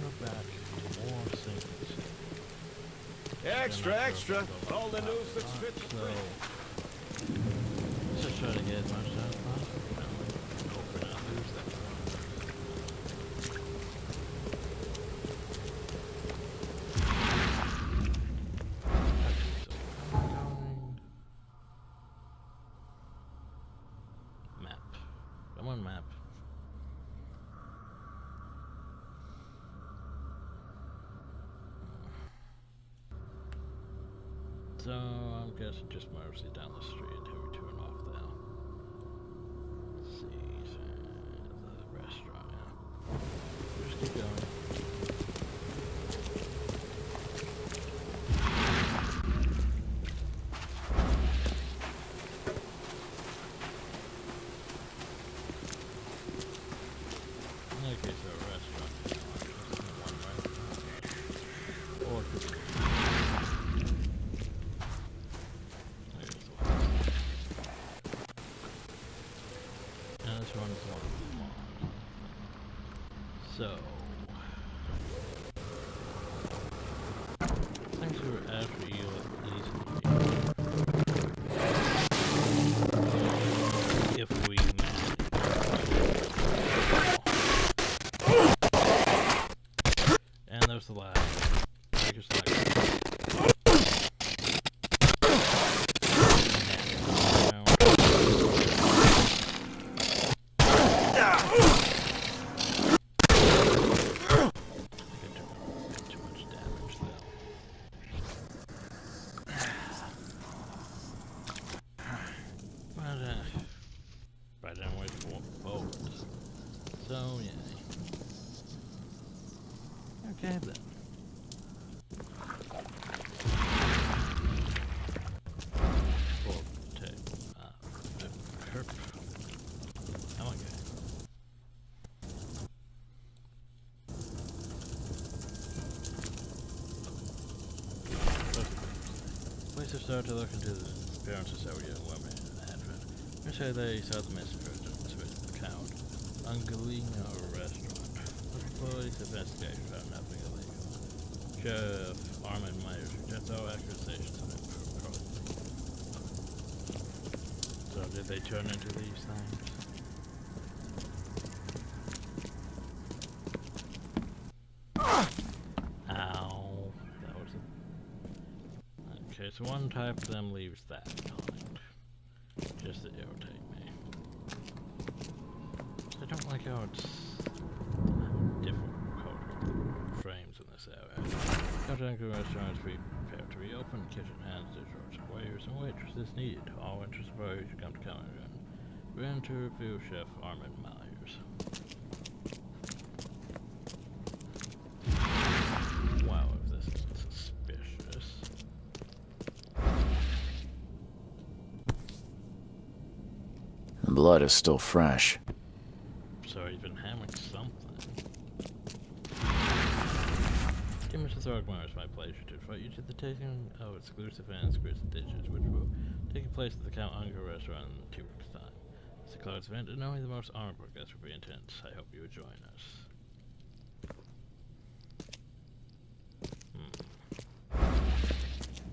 we're back to more singles. Extra, extra! All the news that's fit for print. Let's just try to get as much as possible. Hope we're not lose that. Map. Come on, map. So I'm guessing just mostly down the street until we turn off now. Let's see, the restaurant now. Just keep going. Okay, so a restaurant. One right. Or it could be. So, thanks for after you if we manage. And there's the last. So, yeah. Okay, then. We'll take, herp. Oh, okay. Place to start to look into the appearances that we women had. We say they saw the missing person account. Angelino restaurant. Police investigation found nothing illegal. Chef Armin Myers rejects all accusations of impropriety. So did they turn into these things? Ow. That was it. Okay, so one type of them leaves that behind. Just to irritate me. I don't like how it's different color frames in this area. Continental restaurants prepare to reopen. Kitchen hands, dishwashers, waiters, and waitresses needed. All interested parties should come to common room. We're in to review Chef Armin Myers. Wow, if this is suspicious. The blood is still fresh. So he's been hammering something. Dear Mr. Frogwares, it's my pleasure to invite you to the tasting of exclusive and exclusive dishes, which will take place at the Count Unger restaurant in 2 weeks' time. It's a closed event, and only the most honorable guests will be in attendance. I hope you will join us.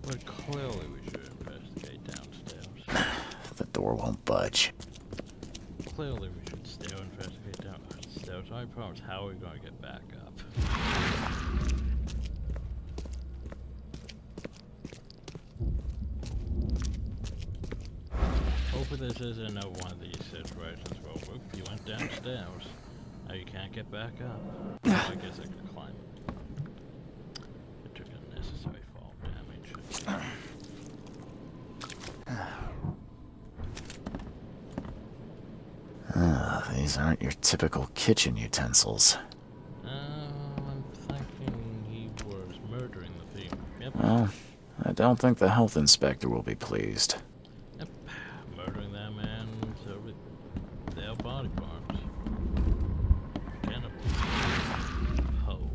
But clearly we should investigate downstairs. The door won't budge. Clearly we should still investigate downstairs. I promise, how are we going to get back up? Hopefully this isn't another one of these situations where, whoop, you went downstairs. Now you can't get back up. I guess I could climb it. It took unnecessary fall damage. These aren't your typical kitchen utensils. I'm thinking he was murdering the thief. Yep. Well, I don't think the health inspector will be pleased. Yep. Murdering them and their body parts. Cannibals. Ho.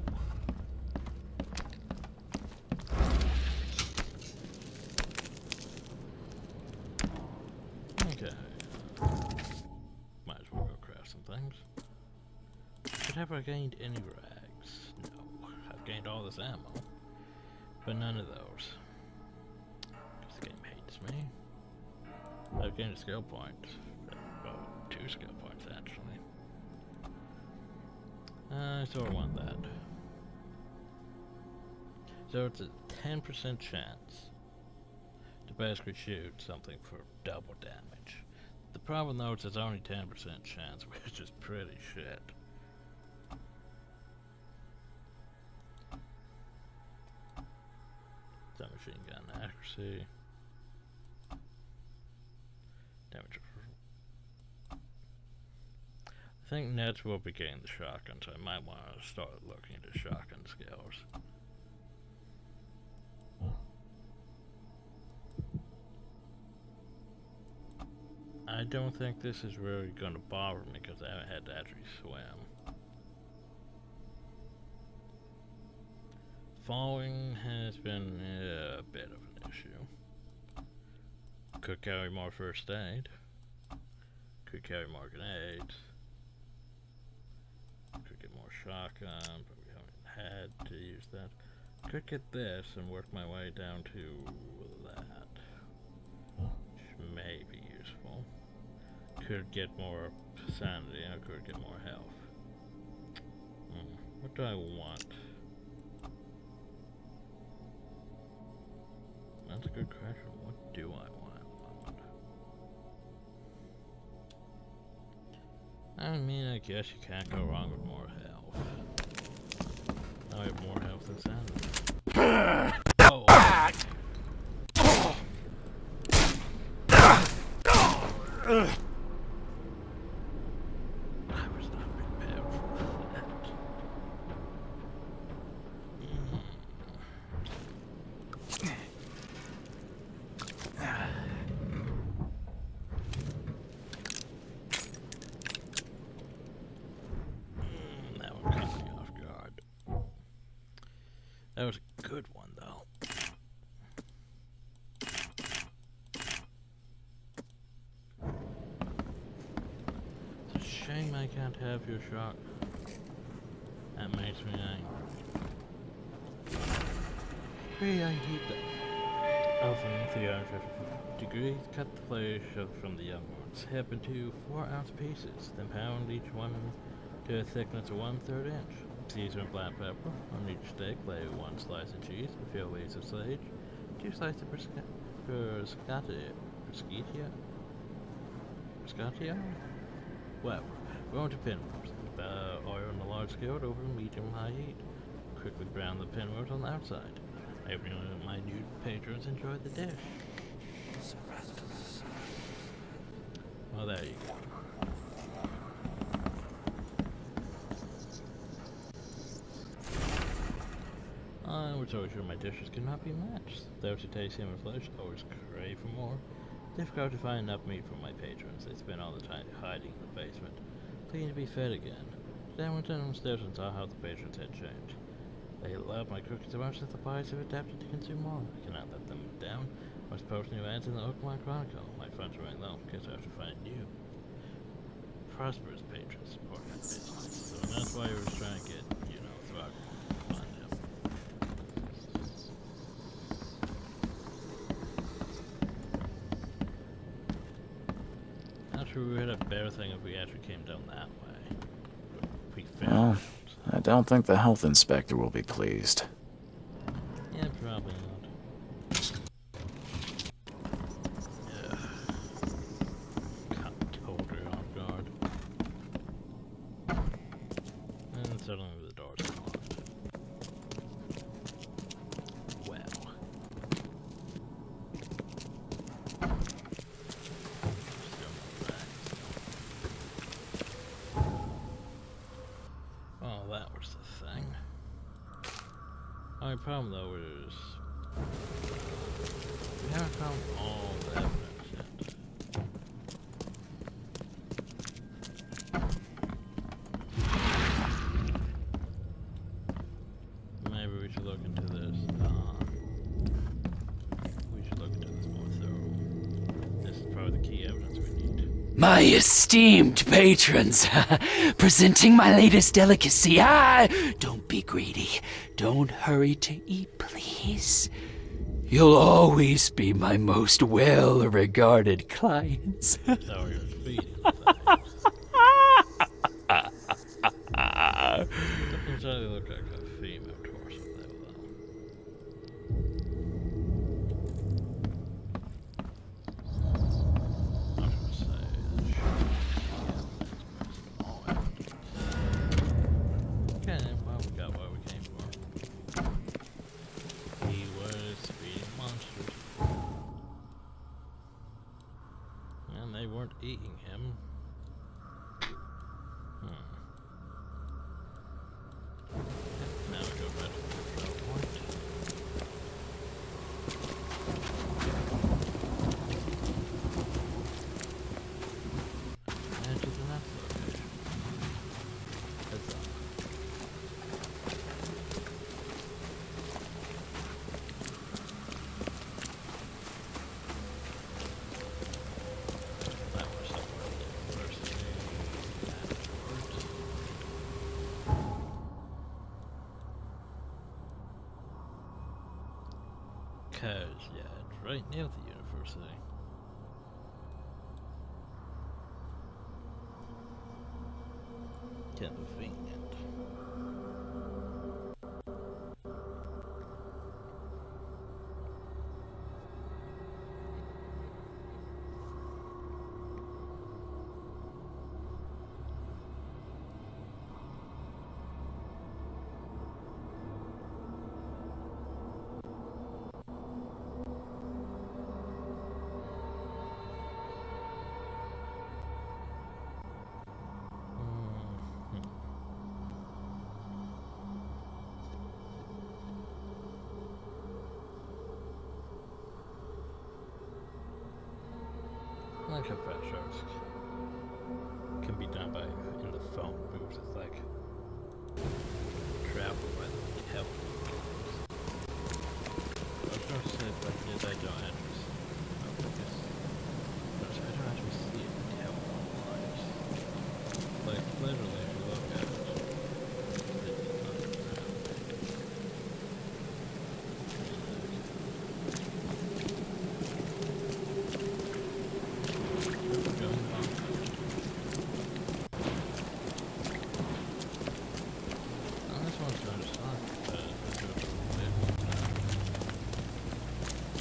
Okay. Might as well go craft some things. But have I gained any rags? No. all this ammo, but none of those. This game hates me. I've gained a skill point. Well, 2 skill points actually. I sort of want that. So it's a 10% chance to basically shoot something for double damage. The problem though is it's only 10% chance, which is pretty shit. Submachine gun accuracy. Damage. I think Nets will be getting the shotgun, so I might want to start looking into shotgun skills. I don't think this is really going to bother me because I haven't had to actually swim. Falling has been a bit of an issue. Could carry more first aid. Could carry more grenades. Could get more shotgun, but we haven't had to use that. Could get this and work my way down to that, which may be useful. Could get more sanity, I could get more health. What do I want? That's a good question. What do I want? I mean, I guess you can't go wrong with more health. I have more health than sanity. Oh. I was not prepared for that. That one caught me off guard. That was a good one, though. It's a shame I can't have your shot. That makes me angry. Hey, I hate that. Often 350 degrees, cut the flesh from the young ones. Hip into 4-ounce pieces, then pound each one to a thickness of 1/3 inch. Season with black pepper. On each steak, lay 1 slice of cheese, a few leaves of sage, 2 slices of Prosciutto? Well, we're going to pinwheels. Oil on a large skillet over medium-high heat. Quickly brown the pinwheels on the outside. Every one of my new patrons enjoyed the dish. Well, there you go. I was always sure my dishes could not be matched. Those who taste human flesh always crave for more. Difficult to find enough meat for my patrons. They spend all the time hiding in the basement, pleading to be fed again. Then I went downstairs and saw how the patrons had changed. They love my cooking so much that the buyers have adapted to consume more. I cannot let them down. I must post new ads in the Oakmont Chronicle. My funds are running low. Guess I have to find new prosperous patrons support my business. So that's why I was trying to get, Frogwares to find him. Not sure we would have a better thing if we actually came down that way. Well, I don't think the health inspector will be pleased. Yeah, probably not. Yeah. Caught totally off guard. And suddenly the door's locked. Well. Still no bags. Oh, that was the thing. Only problem though is we haven't found all the evidence yet. Maybe we should look into this. We should look into this more thoroughly. This is probably the key evidence we need. My esteemed patrons, presenting my latest delicacy. Don't be greedy. Don't hurry to eat, please. You'll always be my most well-regarded clients. So you're feeding doesn't exactly look like a female torso there, though. I was gonna say, okay, well, we got what we came for. He was feeding monsters. And they weren't eating him. Now we go back to the control point. And to the next location. Huzzah. That was somewhere in the university. Cause, yeah, it's right near the university. Convenient. Like a fast shows can be done by in the phone booth. It's like travel by the telephone. I was going to say, but yes, I don't actually see it. I don't actually see it in telephone lines. Like, literally, if you look at it,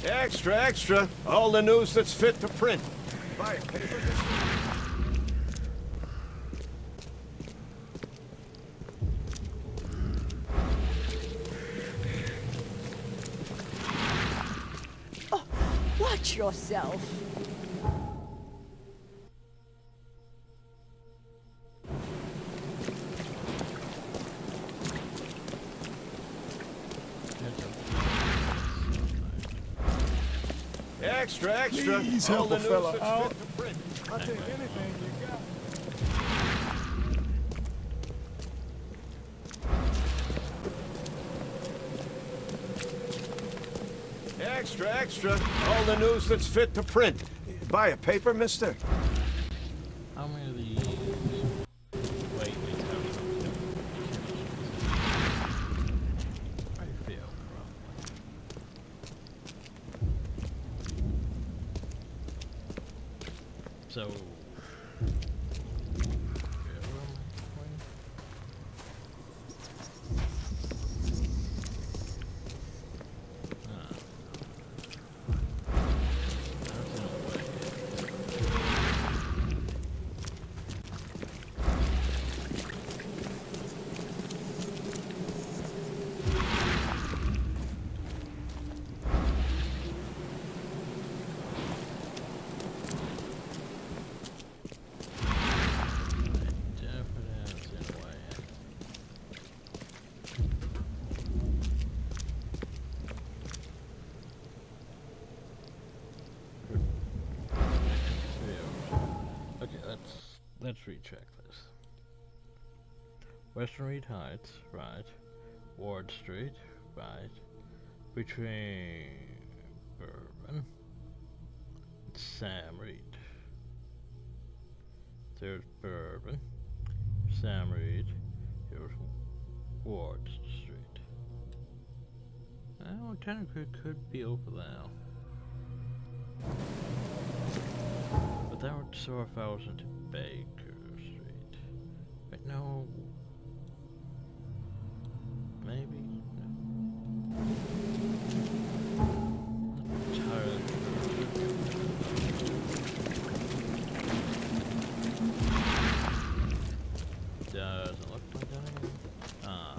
Extra, extra. All the news that's fit to print. Buy a paper. Oh, watch yourself. Extra, extra. Please All help the a news fella that's out. fit to print. I'll take anything you got. Extra, extra. All the news that's fit to print. Buy a paper, mister? how many of these? Wait, I feel probably. So. Let's recheck this. Western Reed Heights, right. Ward Street, right. Between Bourbon and Sam Reed. There's Bourbon, Sam Reed, here's Ward Street. Oh, technically it could be over there. But that would sort of fall into Baker Street. But no. Maybe? No. Not entirely sure. Doesn't look like that. Ah,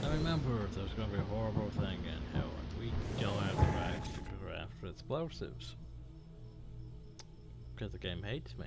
now remember, there's going to be a horrible thing in hell, and we don't have the rags to go after explosives. Because the game hates me.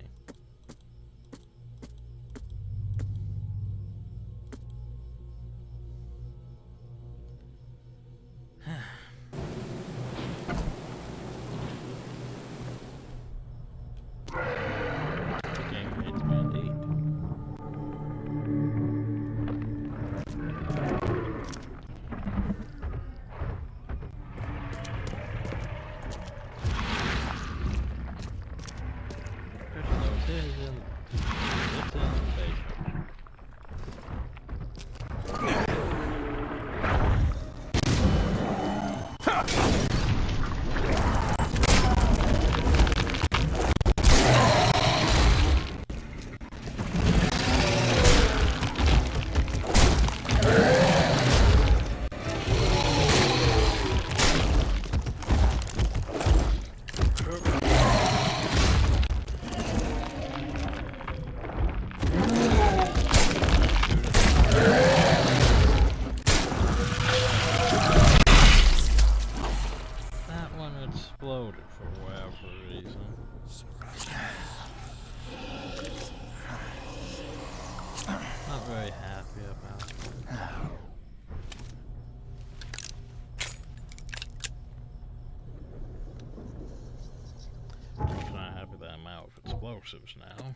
Explosives now,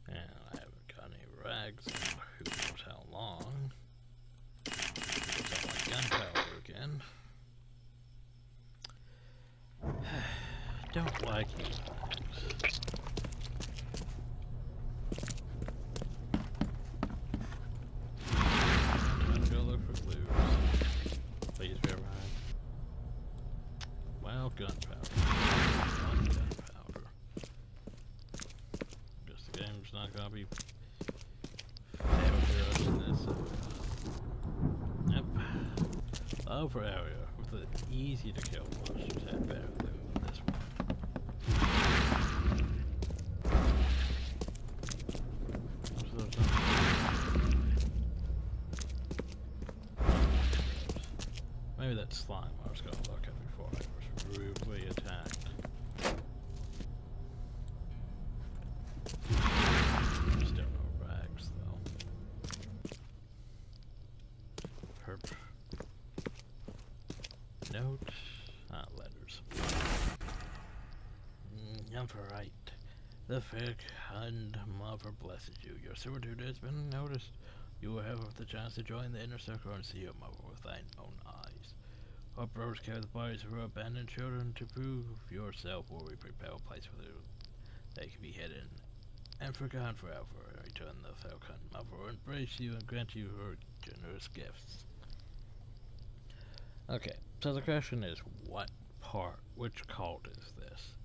and I haven't got any rags in who knows how long. Got my gunpowder again. Don't like these rags. Time to go look for clues. Please be right. Well, gunpowder. One gunpowder. Game's not gonna be fair for us in this. Yep. Over area with the easy to kill monsters had better than this one. Maybe that slime I was gonna look at before I was rudely attacked. Still no rags though. Herp. Note. Letters. Right. The Fecund Mother blesses you. Your servitude has been noticed. You will have the chance to join the inner circle and see your mother with thine own eyes. Our bros carry the bodies of her abandoned children to prove yourself where we prepare a place for them. They can be hidden and forgotten forever. Return the Fecund Mother will embrace you and grant you her generous gifts. Okay, so the question is, which cult is this?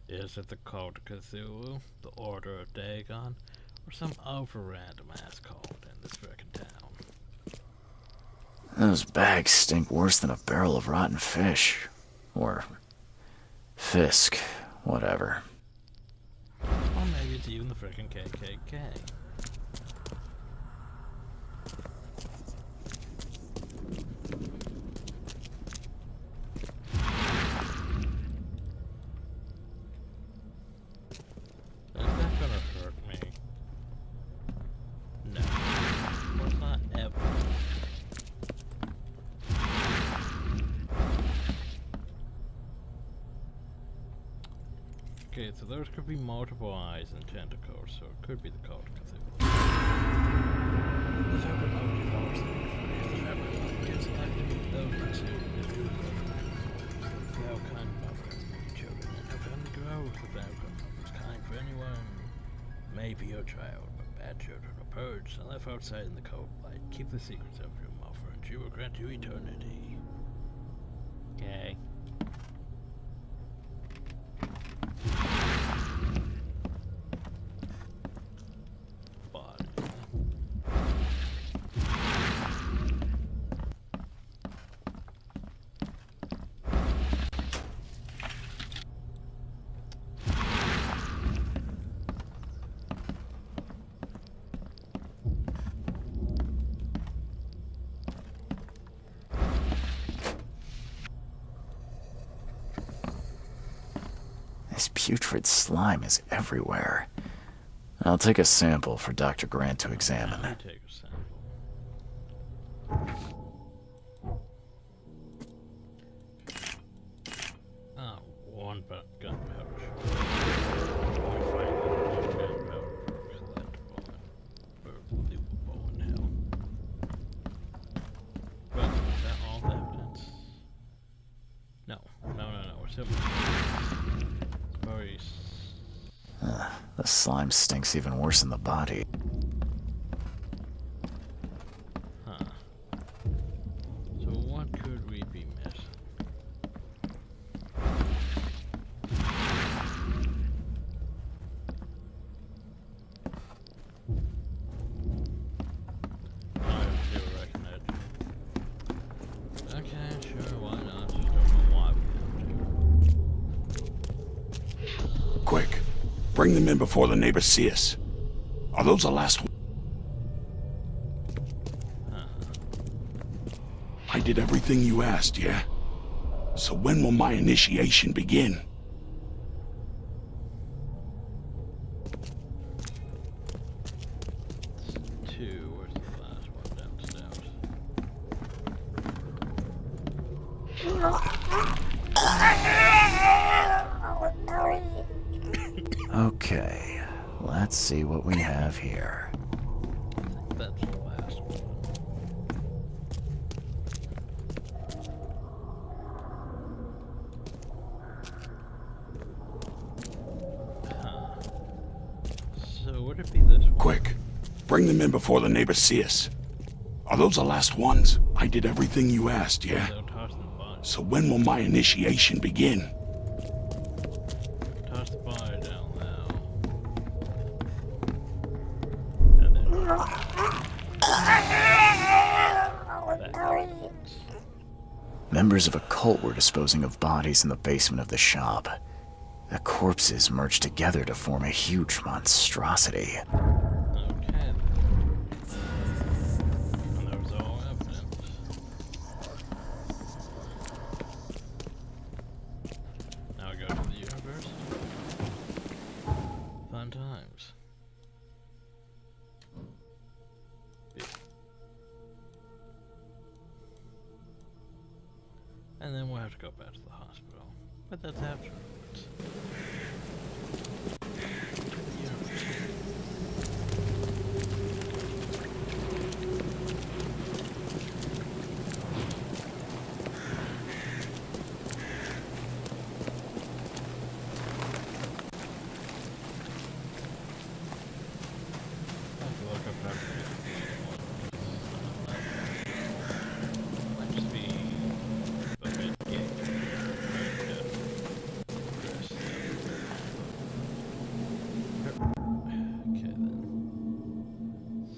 Is it the Call of Cthulhu, the Order of Dagon, or some other random ass cult in this frickin' town? Those bags stink worse than a barrel of rotten fish. Or Fisk, whatever. Or maybe it's even the frickin' KKK. Is that gonna hurt me? No. Well, it's not ever. Okay, so those could be multiple eyes and tentacles, so it could be the Call of Cthulhu. The favorite mode, It's like those considered the true thou kind mother has many children, and her family grows without grandmother's kind for anyone. May be your child, but bad children are purged and left outside in the cold light. Keep the secrets of your mother, and she will grant you eternity. Okay. Body. This putrid slime is everywhere. I'll take a sample for Dr. Grant to examine. Let me take a sample. Ah, one gunpowder. Collectible in hell. Well, is that all the evidence? No. We're still very... The slime stinks even worse in the body. Huh. So what could we be missing? I have to do a recognition. Okay, sure, why not? Just don't know why we have to. Quick, bring them in before the neighbors see us. Are those the last ones? I did everything you asked, yeah? So when will my initiation begin? Two, where's the last one downstairs? Okay, let's see what we have here. That's the last one. Huh. So would it be this one? Quick, bring them in before the neighbors see us. Are those the last ones? I did everything you asked, yeah? They'll toss the body. So when will my initiation begin? Toss the body down now. And then Members of a cult were disposing of bodies in the basement of the shop. The corpses merged together to form a huge monstrosity. okay then. And that was all evidence. Now we go to the universe. Fun times. And then we'll have to go back to the hospital. But that's afterwards. Might just be a bit gay. Okay then.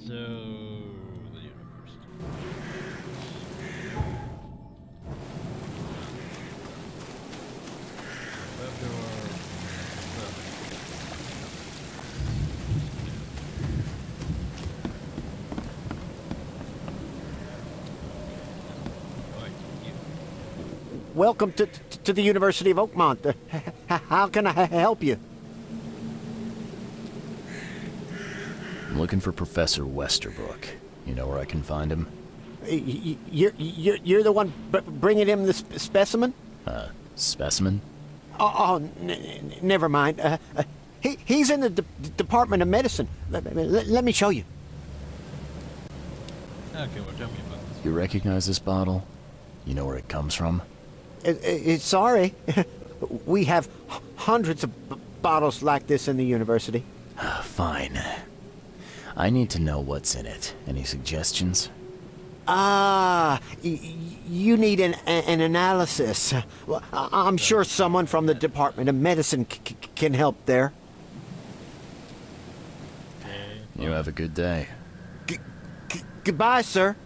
So the university. Web door. Welcome to the University of Oakmont. How can I help you? I'm looking for Professor Westerbrook. You know where I can find him? You're the one bringing him the specimen? Specimen? Never mind. He's in the Department of Medicine. Let me show you. Okay, well tell me about this. You recognize this bottle? You know where it comes from? Sorry. We have hundreds of bottles like this in the university. Fine. I need to know what's in it. Any suggestions? You need an analysis. Well, I'm sure someone from the Department of Medicine can help there. You have a good day. Goodbye, sir.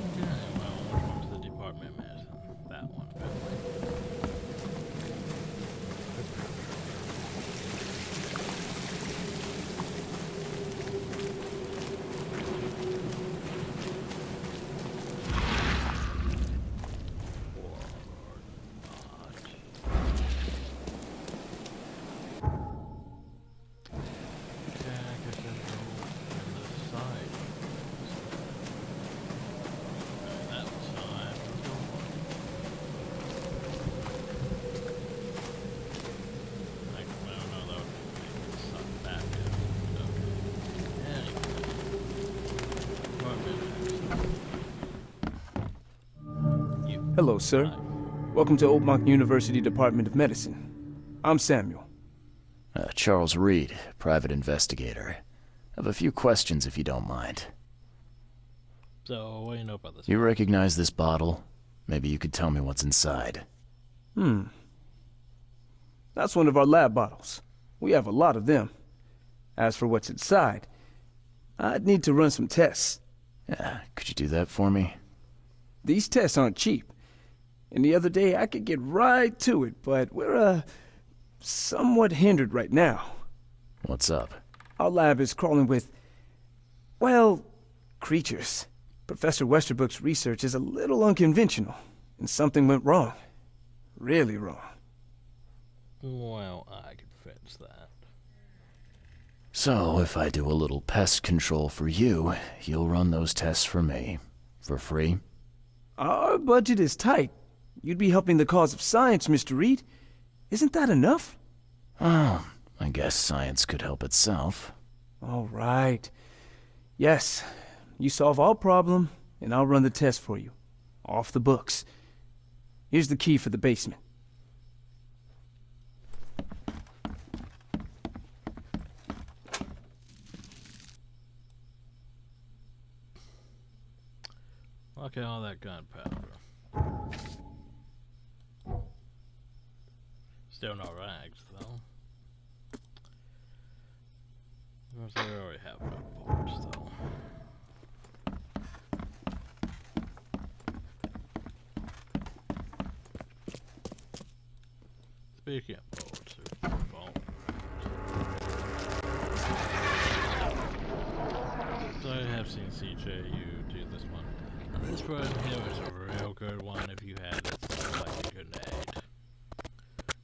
Okay, well, which one's the Department of Medicine? That one, apparently. Hello, sir. Welcome to Oakmont University Department of Medicine. I'm Samuel. Charles Reed, private investigator. I have a few questions if you don't mind. So, what do you know about this? You recognize this bottle? Maybe you could tell me what's inside. That's one of our lab bottles. We have a lot of them. As for what's inside, I'd need to run some tests. Yeah, could you do that for me? These tests aren't cheap. And the other day I could get right to it, but we're, somewhat hindered right now. What's up? Our lab is crawling with, well, creatures. Professor Westerbrook's research is a little unconventional, and something went wrong. Really wrong. Well, I could fix that. So, if I do a little pest control for you, you'll run those tests for me. For free? Our budget is tight. You'd be helping the cause of science, Mr. Reed. Isn't that enough? Oh, I guess science could help itself. All right. Yes, you solve our problem, and I'll run the test for you. Off the books. Here's the key for the basement. Look at all that gunpowder. Still no rags, though. They already have no bullets, though. Speaking of bullets, so I have seen CJU do this one. And this one here is a real good one if you had it like a grenade.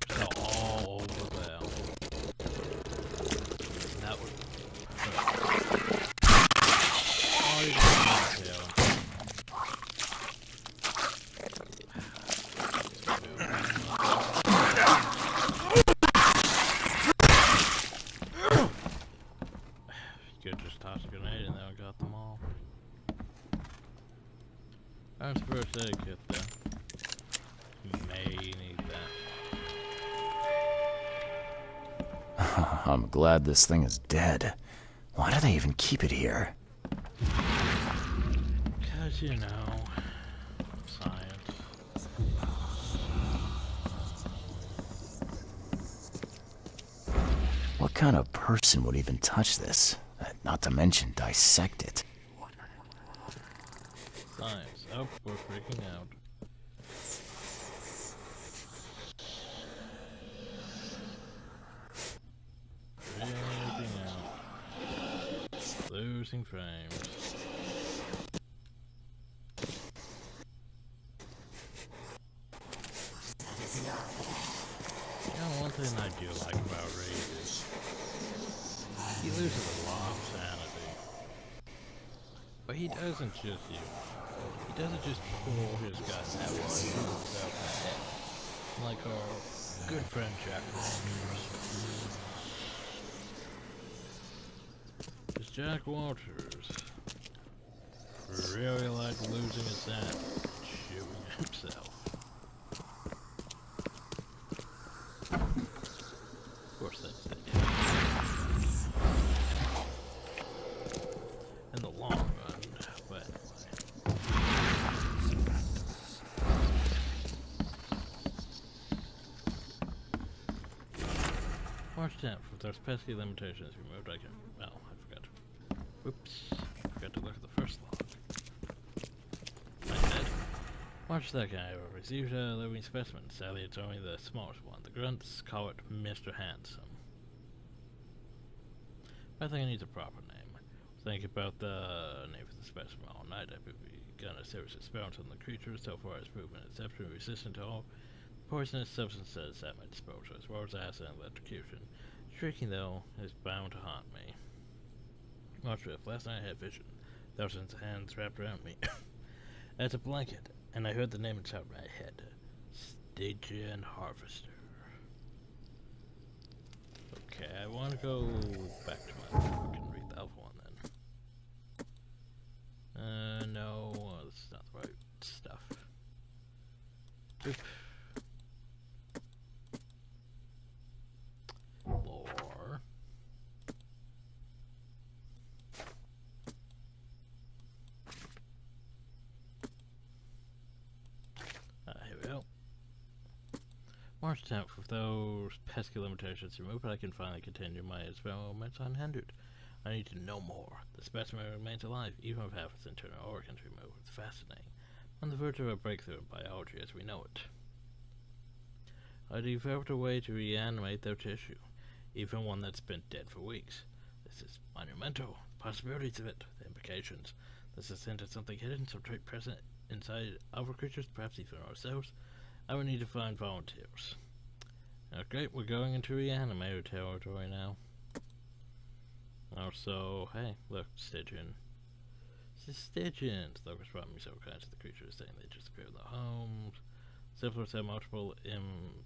So all over there. That would. Oh, you can You could just toss a grenade and then we got them all. That's first aid kit there. You may need that. I'm glad this thing is dead. Why do they even keep it here? 'Cause, you know, science. What kind of person would even touch this? Not to mention dissect it. Science. Oh, we're freaking out. Freaking out. Losing frames. You know, one thing I do like about Reed is he loses a lot of sanity. But he doesn't just he doesn't just pull his gun that way and shoot himself in the head. Like our good friend Jack Walters. Because Jack Walters really like losing his hand and shooting himself. Of course, that's the in the long run, but anyway. March 10th, with those pesky limitations removed, I can. Oh, I forgot. Whoops. I forgot to look at the first log. My head. March 2nd, I received a living specimen. Sadly, it's only the smallest one. The grunts call it Mr. Handsome. I think I need a proper name. Think about the name of the specimen all night. I've begun a serious experiment on the creature. So far, it's proven exceptionally resistant to all poisonous substances at my disposal, as well as acid and electrocution. Shrieking, though, is bound to haunt me. March 5th, last night I had vision. Thousands of hands wrapped around me as a blanket, and I heard the name inside my head. Stygian Harvester. Okay, I want to go back to my book and read the other one then. No, this is not the right stuff. Oop. Lore. Here we go. March 10th, with those pesky limitations removed, I can finally continue my experiments unhindered. I need to know more. The specimen remains alive, even with half its internal organs removed. It's fascinating. On the verge of a breakthrough in biology as we know it. I developed a way to reanimate their tissue, even one that's been dead for weeks. This is monumental. The possibilities of it, the implications. This is hinted something hidden, some trait present inside other creatures, perhaps even ourselves. I would need to find volunteers. Okay, we're going into reanimator territory now. Also, hey, look, Stygian. Stygians! Locals brought me several kinds of the creatures, saying they just appear in their homes. Simplers have multiple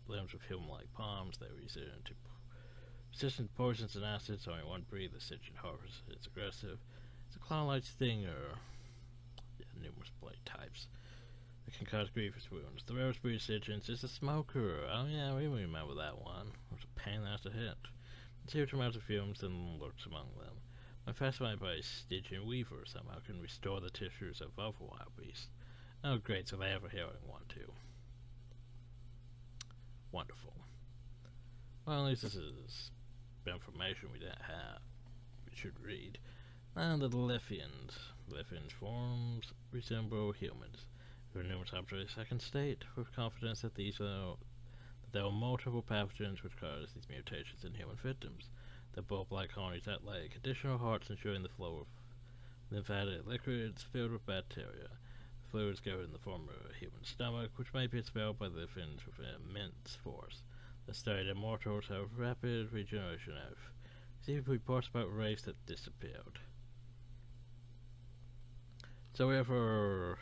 limbs with human-like palms. They were resistant to poisons and acids. Only one breed, the Stygian Harvest, is aggressive. It's a claw-like stinger. Yeah, numerous blade types. It can cause grievous wounds. The rarest breed of Stygians is the Smoker. Oh yeah, we remember that one. It was a pain that's a hit. It's huge amounts of fumes and lurks among them. When fascinated by a Stygian Weaver, somehow can restore the tissues of other wild beasts. Oh great, so they have a healing one too. Wonderful. Well, at least this is information we didn't have. We should read. And the Lithians. Lithians forms resemble humans. There are numerous objects I can state with confidence that there are multiple pathogens which cause these mutations in human victims. The bulb-like colonies act like additional hearts, ensuring the flow of lymphatic liquids filled with bacteria. The fluids go in the form of a human stomach, which may be expelled by the Lithians with immense force. The studied immortals have rapid regeneration. I've received reports about a race that disappeared. So we have our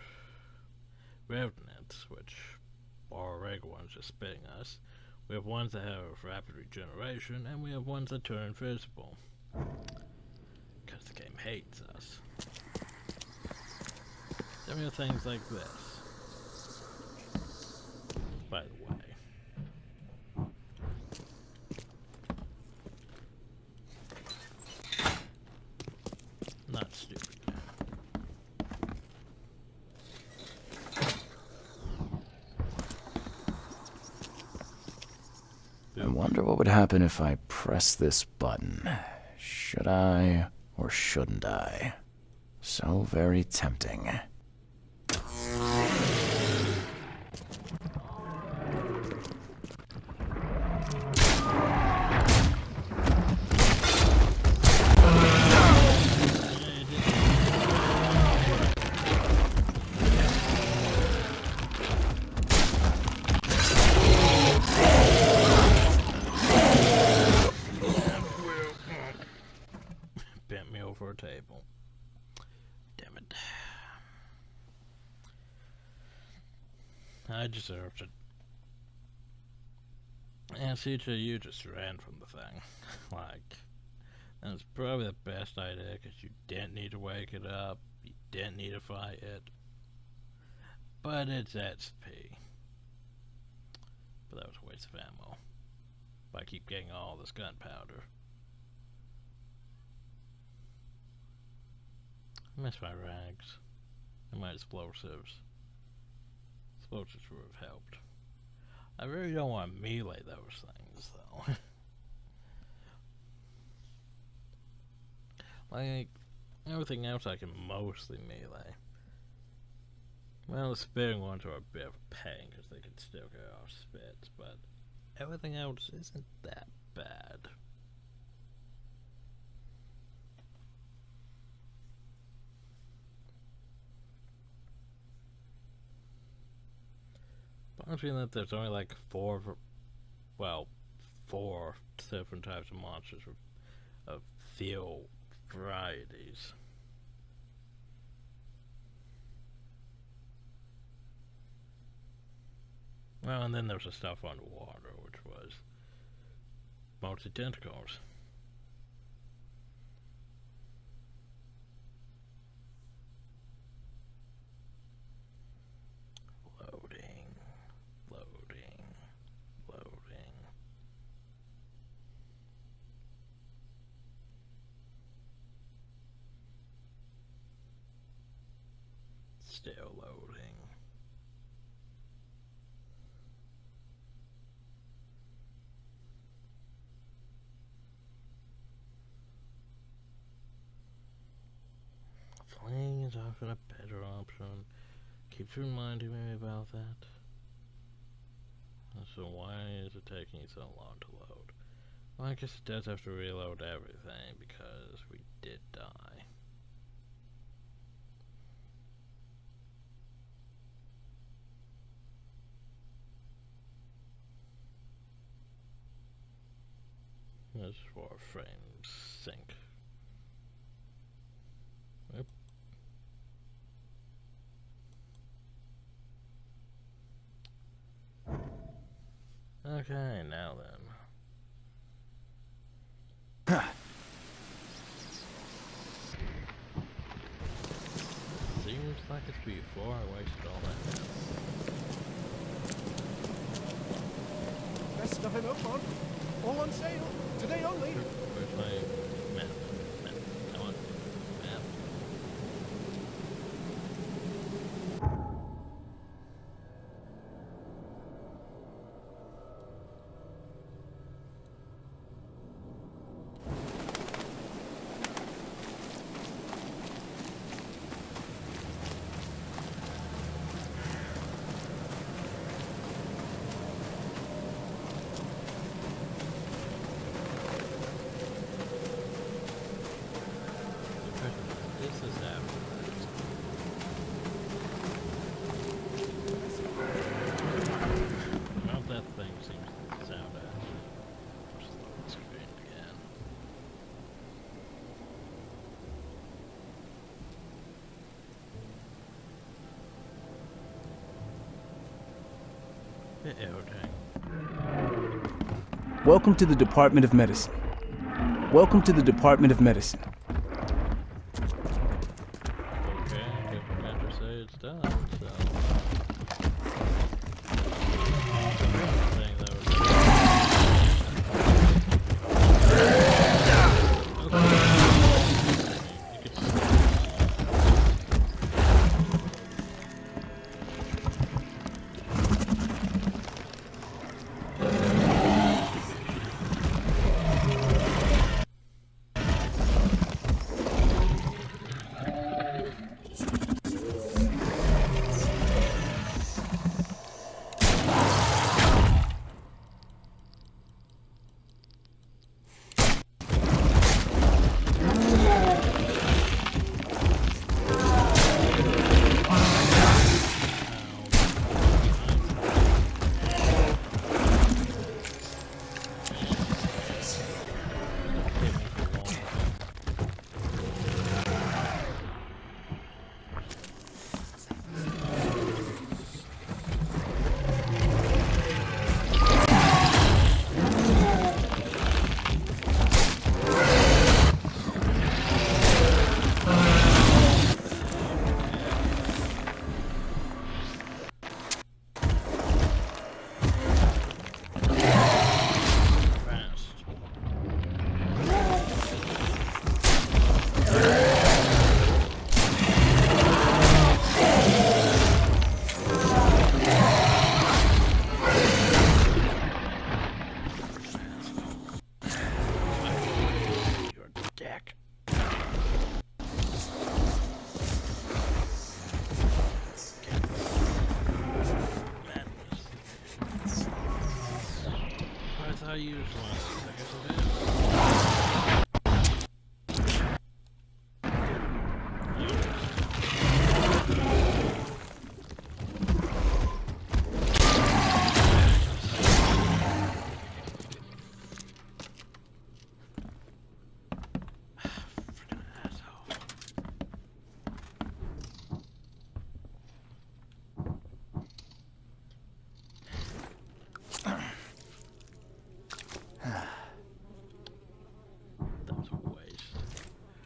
revenants, which are regular ones just spitting us. We have ones that have rapid regeneration, and we have ones that turn invisible. Because the game hates us. Then we have things like this. By the way. Not stupid. I wonder what would happen if I press this button. Should I or shouldn't I? So very tempting. Bent me over a table. Damn it. I deserved it. And CJ, you just ran from the thing. Like, that was probably the best idea, because you didn't need to wake it up. You didn't need to fight it. But it's XP. But that was a waste of ammo. But I keep getting all this gunpowder. I miss my rags. And my explosives. Explosives would have helped. I really don't want to melee those things, though. Like, everything else I can mostly melee. Well, the spitting ones are a bit of a pain, because they can still get off spits, but everything else isn't that bad. Funny that there's only like four different types of monsters of field varieties. Well, and then there's the stuff underwater, which was multi-tentacles. Loading. Still loading. Fleeing is often a better option. Keeps reminding me about that. So why is it taking so long to load? Well, I guess it does have to reload everything because we did die. This is for frame sync. Yep. Okay, now then. Seems like it's before I wasted all that time. Best stuff in Oakmont. All on sale. Today only. Where's my map? I want map. Welcome to the Department of Medicine. Welcome to the Department of Medicine. Okay, if Commander say it's done, so... guess it is. Freaking asshole. That was a waste.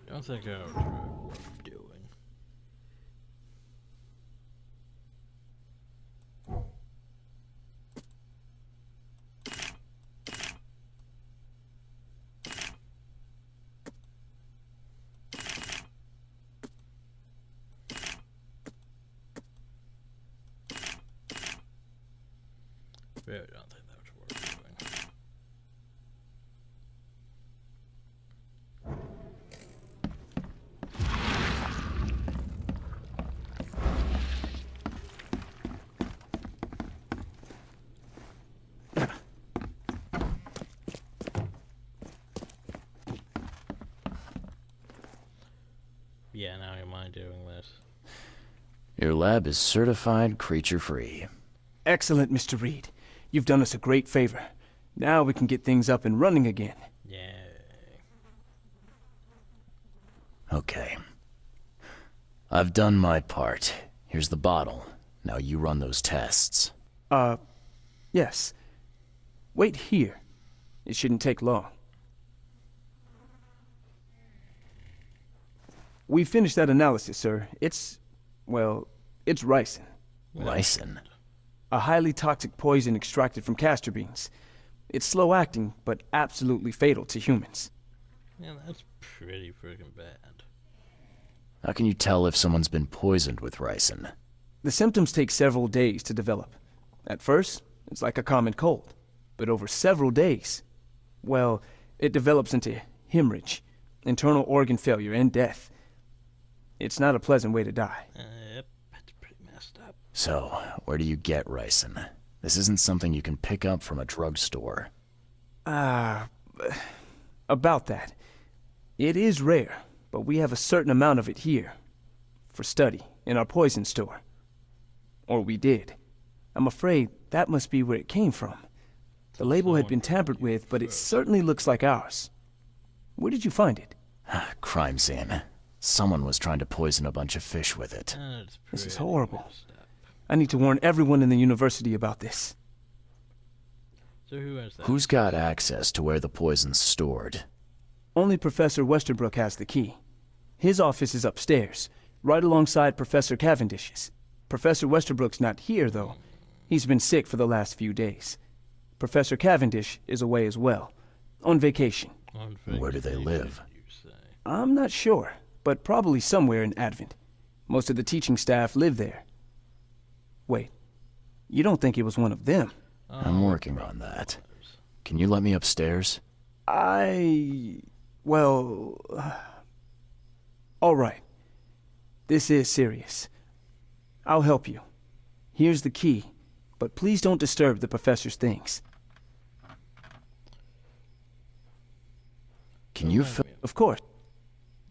Don't think I was worth doing. Really don't think that was worth doing. Yeah, now you mind doing this? Your lab is certified creature-free. Excellent, Mr. Reed. You've done us a great favor. Now we can get things up and running again. Yeah. Okay. I've done my part. Here's the bottle. Now you run those tests. Yes. Wait here. It shouldn't take long. We finished that analysis, sir. It's ricin. Ricin? A highly toxic poison extracted from castor beans. It's slow-acting, but absolutely fatal to humans. Yeah, that's pretty freaking bad. How can you tell if someone's been poisoned with ricin? The symptoms take several days to develop. At first, it's like a common cold. But over several days, well, it develops into hemorrhage, internal organ failure, and death. It's not a pleasant way to die. Yep, that's pretty messed up. So, where do you get ricin? This isn't something you can pick up from a drugstore. About that. It is rare, but we have a certain amount of it here. For study, in our poison store. Or we did. I'm afraid that must be where it came from. The label had been tampered with, but it certainly looks like ours. Where did you find it? Crime scene. Someone was trying to poison a bunch of fish with it. That's This is pretty horrible. messed up. I need to warn everyone in the university about this. So who has that? Who's got access to where the poison's stored? Only Professor Westerbrook has the key. His office is upstairs, right alongside Professor Cavendish's. Professor Westerbrook's not here, though. He's been sick for the last few days. Professor Cavendish is away as well, on vacation. On Where do they vacation, live? you say? I'm not sure, but probably somewhere in Advent. Most of the teaching staff live there. Wait, you don't think it was one of them? I'm working on that. Can you let me upstairs? Well... all right. This is serious. I'll help you. Here's the key, but please don't disturb the professor's things. Can you fill... Of course.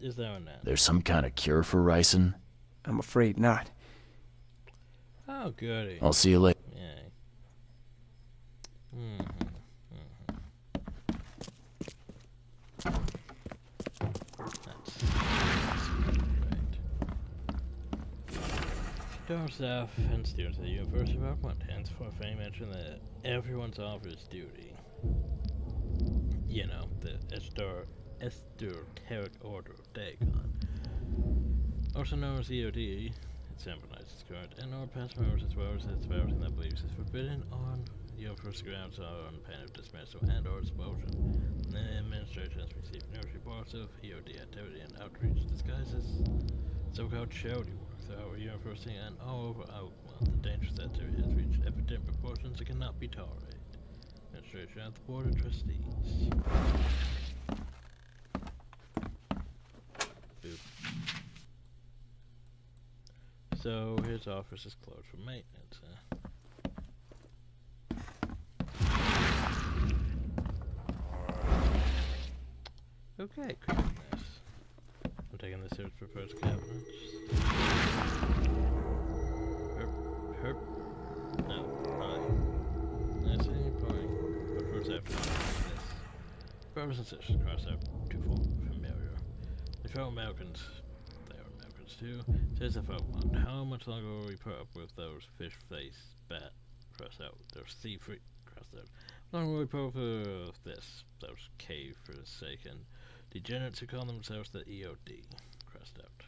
Is there an answer? There's some kind of cure for ricin? I'm afraid not. Oh, goody. I'll see you later. Yay. Dorm staff and students at the University of Oakland henceforth may mention that everyone's office duty. You know, the esoteric order of Dagon. Also known as EOD, it symbolizes current and or past members as well as its powers and that beliefs is forbidden on university grounds on pain of dismissal and or expulsion. The administration has received numerous reports of EOD activity and outreach disguises so-called charity work throughout our university and all over Oakland. The dangerous activity has reached epidemic proportions that cannot be tolerated. Administration of the Board of Trustees. Boop. So his office is closed for maintenance. Okay, goodness. I'm taking the search for first cabinets. Herp. No, hi. Nice any point. But first after this. Brothers and sisters cross out too familiar. The fellow Americans, they are Americans too, says the folk one. How much longer will we put up with those fish-faced bat crossed out? Those sea-free crossed out. How long will we put up with this? Those cave-forsaken degenerates who call themselves the EOD crossed out.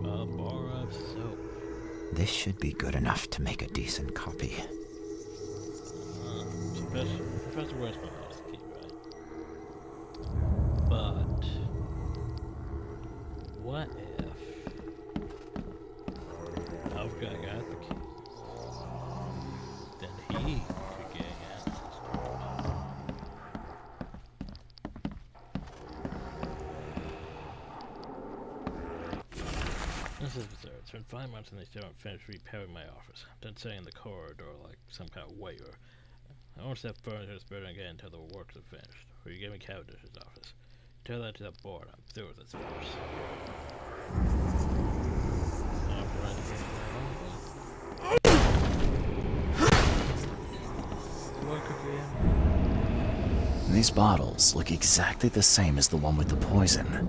A bar of soap. This should be good enough to make a decent copy. Professor Westman has the key, right? But what if Alpha got the key? Then he could gain access to it. This is bizarre. It's been 5 months and they still haven't finished repairing my office. Didn't say in the corridor like some kind of waiter. I won't step further this building again until the works are finished. Or you give me Cavendish's office. Tell that to the board. I'm through with this farce. What could be in? These bottles look exactly the same as the one with the poison.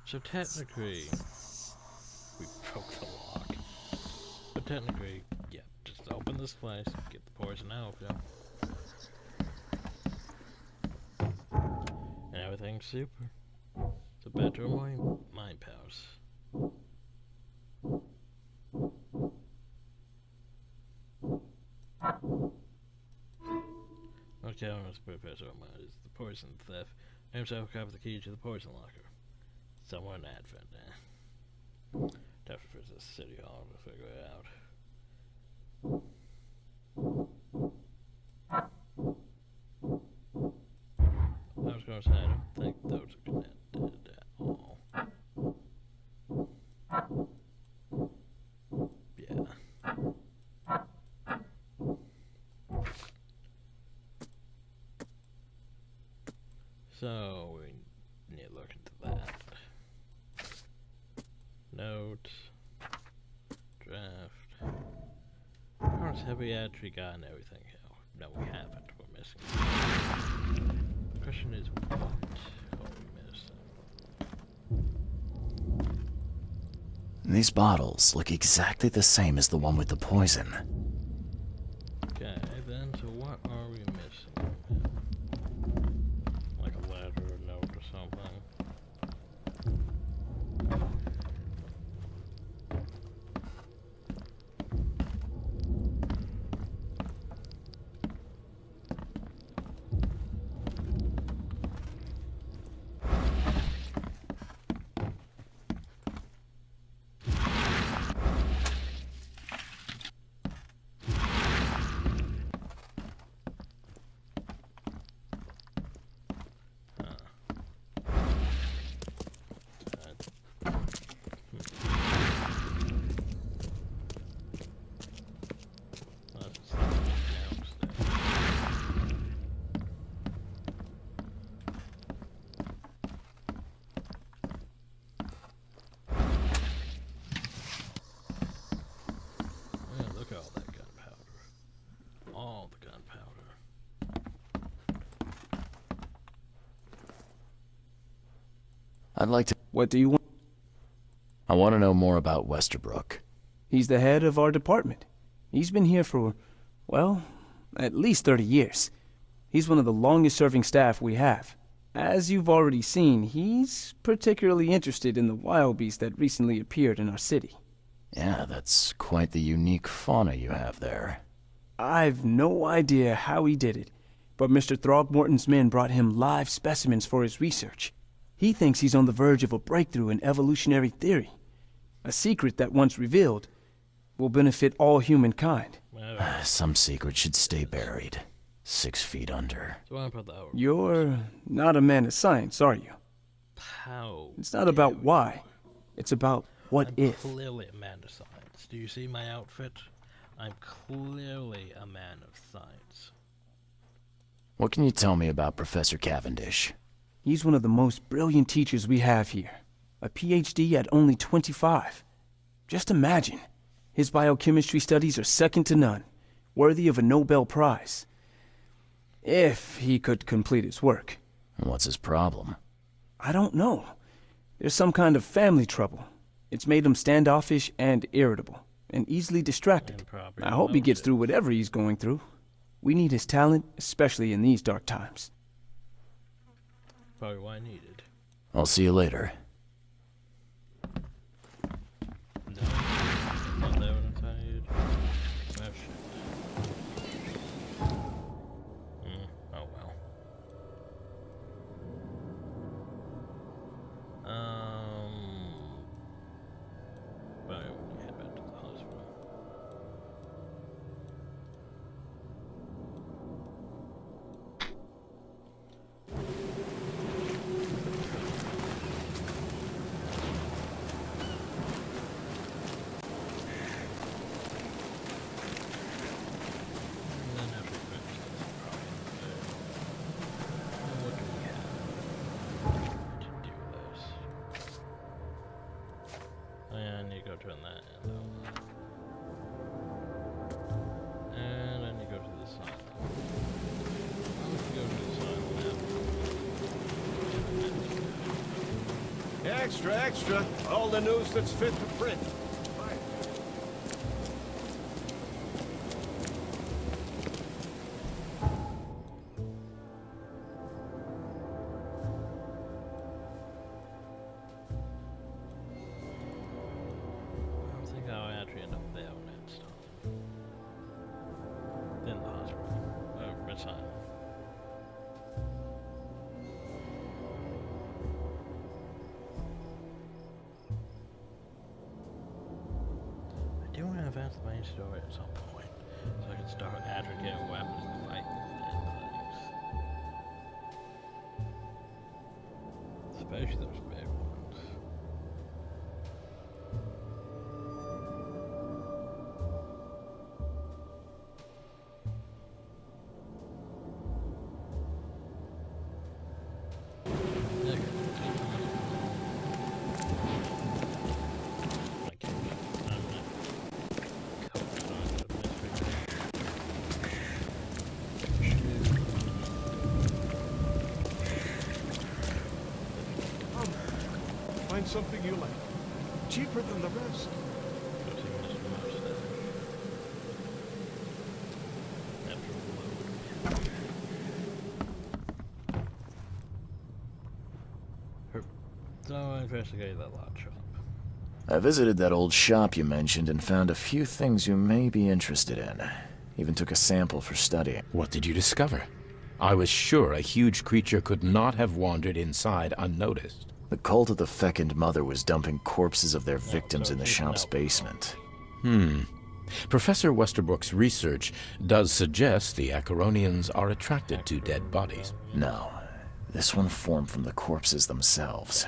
So technically, we broke the lock. But technically, yeah, just open this place, get the poison out, yeah. And everything's super. So back to our mind powers. Okay, I'm gonna Professor Omar is the poison theft. I himself covered the key to the poison locker. Somewhere in Advent, Definitely for the city hall to figure it out. I was gonna say, I don't think those are connected at all. Yeah. So, we need to look into that. Notes. Draft. Of course, have we actually gotten everything here? No, we haven't. We're missing. The question is, what are we missing? These bottles look exactly the same as the one with the poison. Okay, then, so what are we missing? Like a letter or note or something? I'd like to... What do you want? I want to know more about Westerbrook. He's the head of our department. He's been here for, well, at least 30 years. He's one of the longest-serving staff we have. As you've already seen, he's particularly interested in the wild beast that recently appeared in our city. Yeah, that's quite the unique fauna you have there. I've no idea how he did it, but Mr. Throgmorton's men brought him live specimens for his research. He thinks he's on the verge of a breakthrough in evolutionary theory. A secret that, once revealed, will benefit all humankind. Some secrets should stay buried, 6 feet under. You're not a man of science, are you? How? It's not about why. It's about what I'm if. clearly a man of science. Do you see my outfit? I'm clearly a man of science. What can you tell me about Professor Cavendish? He's one of the most brilliant teachers we have here. A PhD at only 25. Just imagine. His biochemistry studies are second to none, worthy of a Nobel Prize. If he could complete his work. What's his problem? I don't know. There's some kind of family trouble. It's made him standoffish and irritable, and easily distracted. I hope he gets through whatever he's going through. We need his talent, especially in these dark times. Probably why I needed. I'll see you later. No, not there when I need. Oh shit. Oh well. But we head back to the hospital. Turn that and then you go to the side. Go to the side. Extra, extra. All the news that's fit to print. I do want to advance the main story at some point, so I can start actually getting weapons to fight and things. Especially those big ones. Find something you like. Cheaper than the rest. So I investigated that lot shop. I visited that old shop you mentioned and found a few things you may be interested in. Even took a sample for study. What did you discover? I was sure a huge creature could not have wandered inside unnoticed. The cult of the Fecund Mother was dumping corpses of their victims in the shop's basement. Professor Westerbrook's research does suggest the Acheronians are attracted to dead bodies. No. This one formed from the corpses themselves.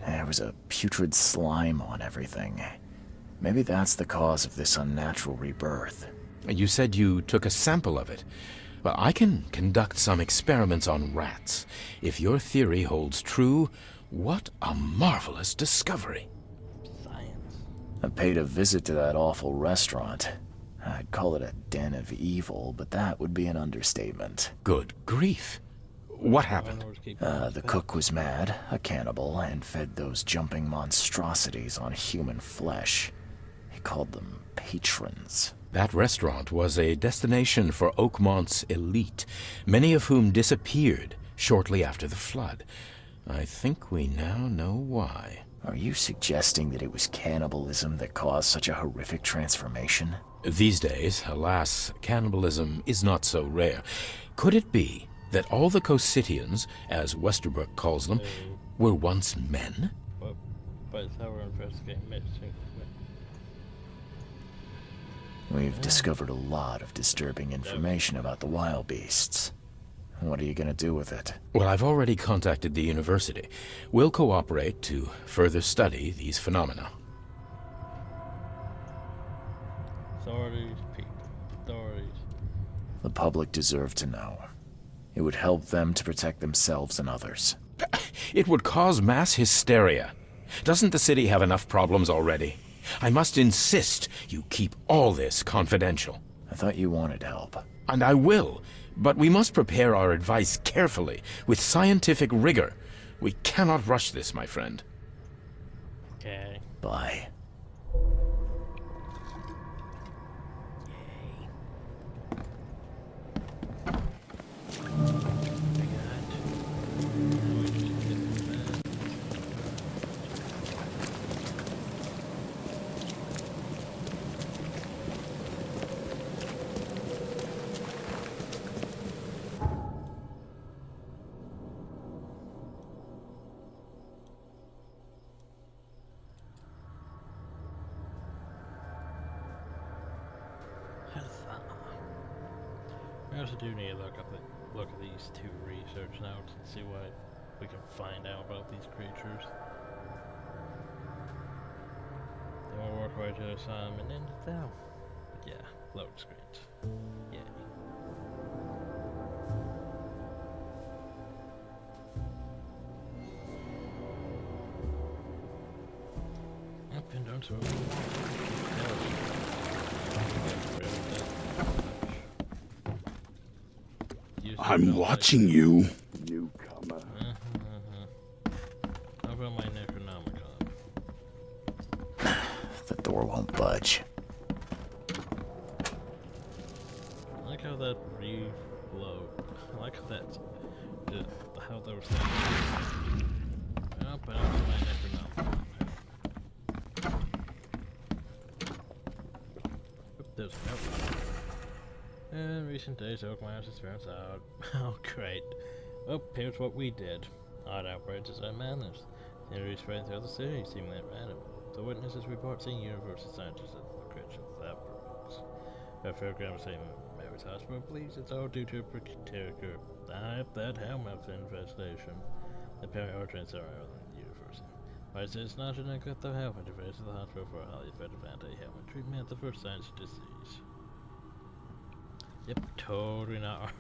There was a putrid slime on everything. Maybe that's the cause of this unnatural rebirth. You said you took a sample of it. Well, I can conduct some experiments on rats. If your theory holds true, what a marvelous discovery. Science. I paid a visit to that awful restaurant. I'd call it a den of evil, but that would be an understatement. Good grief. What happened? The cook was mad, a cannibal, and fed those jumping monstrosities on human flesh. He called them patrons. That restaurant was a destination for Oakmont's elite, many of whom disappeared shortly after the flood. I think we now know why. Are you suggesting that it was cannibalism that caused such a horrific transformation? These days, alas, cannibalism is not so rare. Could it be that all the Cositians, as Westerbrook calls them, were once men? But it's how we're investigating missing. We've discovered a lot of disturbing information about the wild beasts. What are you going to do with it? Well, I've already contacted the university. We'll cooperate to further study these phenomena. Authorities, people, authorities. The public deserve to know. It would help them to protect themselves and others. It would cause mass hysteria. Doesn't the city have enough problems already? I must insist you keep all this confidential. I thought you wanted help. And I will, but we must prepare our advice carefully, with scientific rigor. We cannot rush this, my friend. Okay. Bye. We also do need to look at these two research notes and see what we can find out about these creatures. Then we'll work our way to the assignment and end it down. But yeah, load screens. Yay. Up and down so I'm watching you. Newcomer. How about my Necronomicon? The door won't budge. I like how that reflow. I like how that's how those things. Oh, but I'm my Necronomicon. Oop, there's a note. In recent days, Oak Mouse has found out. Oh, great. Oh, here's what we did. Odd outbreaks as I managed. The injuries spread throughout the city, seemingly at random. The witnesses report seeing universal scientists at the location of the outbreaks. Our program saying Mary's Hospital believes it's all due to a particular that Hellmouth infestation. The parent origins are in the university. Why is it not a neglect of health interface to the hospital for a highly effective anti-Hellmouth treatment at the first signs of disease? Yep, totally not.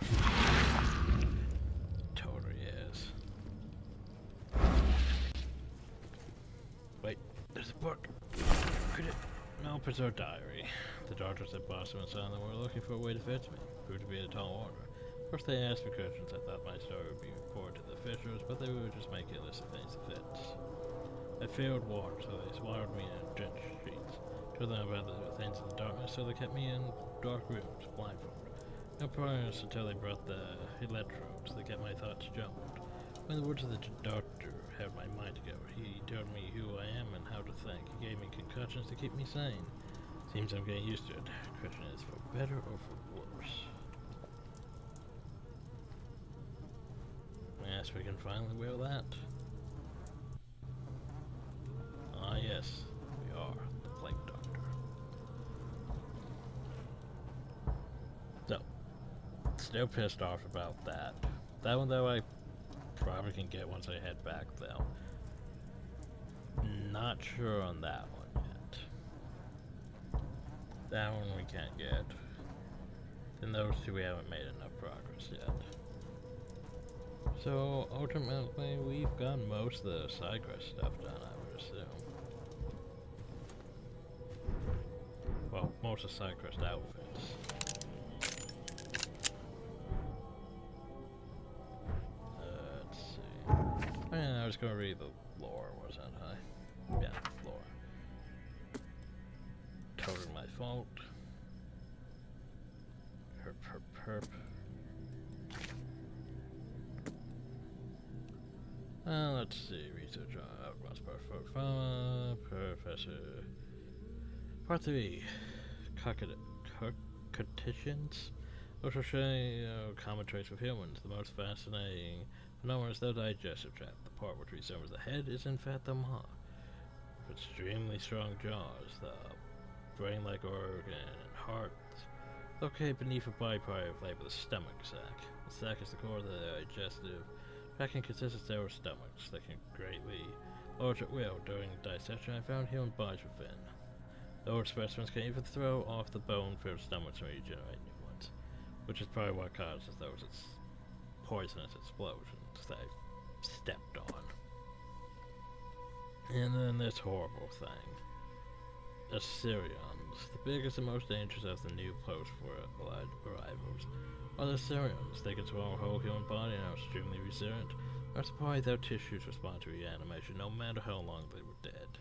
Totally is. Wait, there's a book. Could it? Nope, it's our diary. The doctors at Boston and Silent were looking for a way to fetch me. Proved to be a tall order. First they asked me questions. I thought my story would be reported to the Fishers, but they would just make a list of things that fits. I failed water, so they swallowed me in trench sheets. Told them about the things in the darkness, so they kept me in dark rooms, blindfolded. No progress until they brought the electrodes that kept my thoughts jumbled. When the words of the doctor held my mind together, he told me who I am and how to think. He gave me concussions to keep me sane. Seems I'm getting used to it. The question is for better or for worse. Yes, we can finally wear that. Ah yes, we are the Plague Doctor. So, still pissed off about that. That one though I probably can get once I head back though. Not sure on that one yet. That one we can't get. Then those two we haven't made enough progress yet. So ultimately we've got most of the side quest stuff done, I would assume. Well, most of the side quest outfits. Let's see. Oh yeah, I was gonna read the lore, wasn't I? Yeah, lore. Totally my fault. Herp, herp, herp. Let's see. Research on outruns Professor. Part 3. Cognitions. Also showing common traits of humans. The most fascinating phenomenon is the digestive tract. The part which resembles the head is in fact the maw. Extremely strong jaws. The brain-like organ and heart located beneath a byproduct labeled the stomach sac. The sac is the core of the digestive tract and consists of several stomachs that can greatly alter at will. During dissection, I found human bodies within. The old specimens can even throw off the bone-filled stomachs and regenerate new ones, which is probably what causes those poisonous explosions they stepped on. And then this horrible thing. Assyrians. The biggest and most dangerous of the new post-arrivals are the Assyrians. They can swallow a whole human body and are extremely resilient. That's why their tissues respond to reanimation no matter how long they were dead.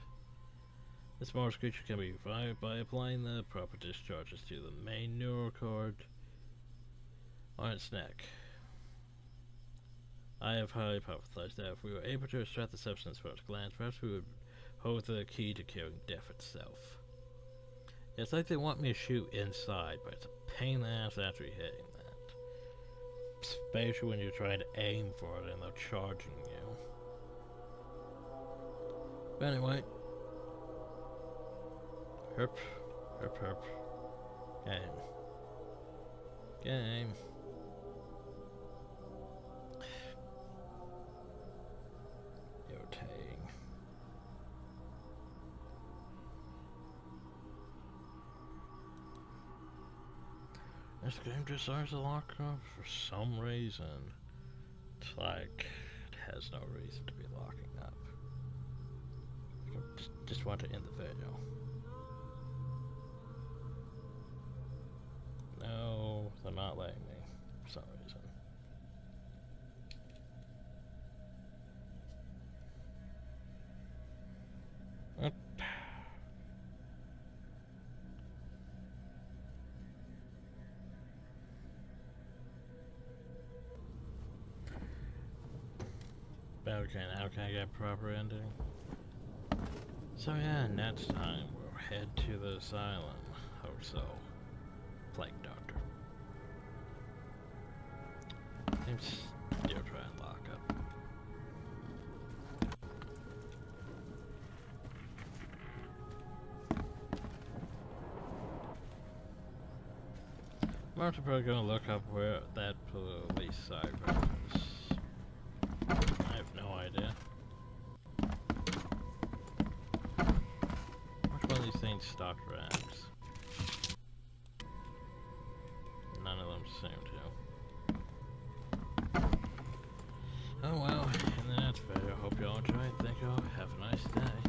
This smallest creature can be revived by applying the proper discharges to the main neural cord on its neck. I have hypothesized that if we were able to extract the substance from its glands, perhaps we would hold the key to curing death itself. It's like they want me to shoot inside, but it's a pain in the ass after hitting that. Especially when you're trying to aim for it and they're charging you. But anyway. Herp. Herp herp. Game. Game. Irritating. This game decides to lock up for some reason. It's like it has no reason to be locking up. I just want to end the video. No, they're not letting me for some reason. Okay, now can I get a proper ending? So yeah, next time we'll head to the asylum. Hope so. Plague Doctor. I'm still trying to lock up. I'm also probably gonna look up where that police siren is. I have no idea. Which one of these things stock racks? None of them seem to. Oh well.